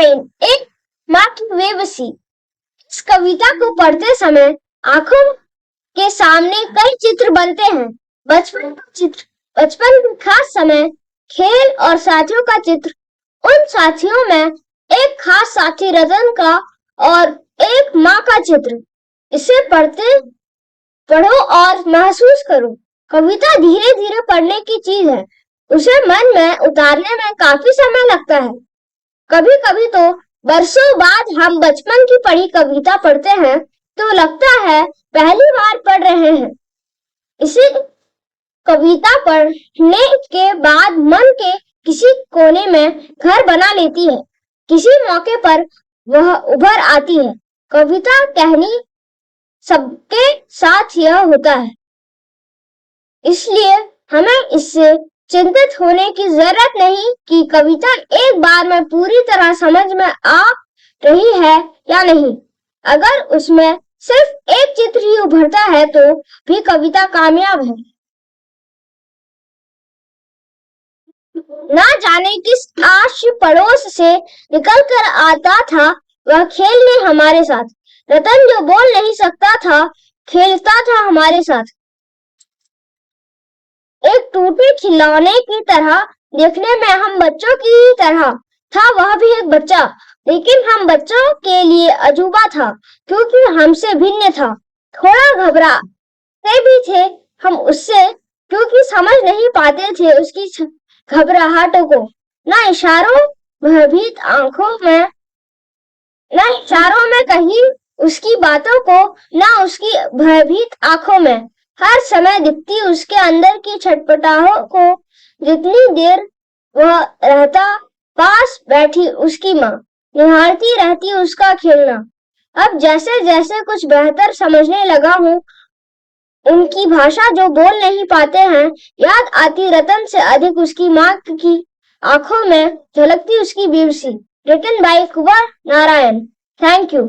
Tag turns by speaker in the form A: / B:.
A: नारायण, एक माँ की बेबसी। इस कविता को पढ़ते समय आंखों के सामने कई चित्र बनते हैं। बचपन का चित्र, बचपन के खास समय, खेल और साथियों का चित्र। उन साथियों में एक खास साथी रतन का और एक माँ का चित्र। इसे पढ़ो और महसूस करो। कविता धीरे धीरे पढ़ने की चीज है, उसे मन में उतारने में काफी समय लगता है। कभी कभी तो बरसों बाद हम बचपन की पढ़ी कविता पढ़ते हैं तो लगता है पहली बार पढ़ रहे हैं। इसी कविता पढ़ने के बाद मन के किसी कोने में घर बना लेती है। किसी मौके पर वह उभर आती है। कविता कहनी सबके साथ यह होता है, इसलिए हमें इससे चिंतित होने की जरूरत नहीं कि कविता एक बार में पूरी तरह समझ में आ रही है या नहीं। अगर उसमें सिर्फ एक चित्र ही उभरता है तो भी कविता कामयाब है। ना जाने किस आश पड़ोस से निकल कर आता था वह खेलने हमारे साथ। रतन जो बोल नहीं सकता था खेलता था हमारे साथ। एक टूटे खिलौने की तरह, देखने में हम बच्चों की तरह था। वह भी एक बच्चा, लेकिन हम बच्चों के लिए अजूबा था क्योंकि हमसे भिन्न था। थोड़ा घबराते भी थे हम उससे क्योंकि समझ नहीं पाते थे उसकी घबराहटों को। ना इशारों में कहीं उसकी बातों को, ना उसकी भयभीत आंखों में हर समय दिखती उसके अंदर की छटपटाहट को। जितनी देर वह रहता पास बैठी उसकी माँ निहारती रहती उसका खेलना। अब जैसे जैसे कुछ बेहतर समझने लगा हूँ, उनकी भाषा जो बोल नहीं पाते हैं, याद आती रतन से अधिक उसकी माँ की आंखों में झलकती उसकी बेबसी। Written by Kunwar Narayan. Thank you.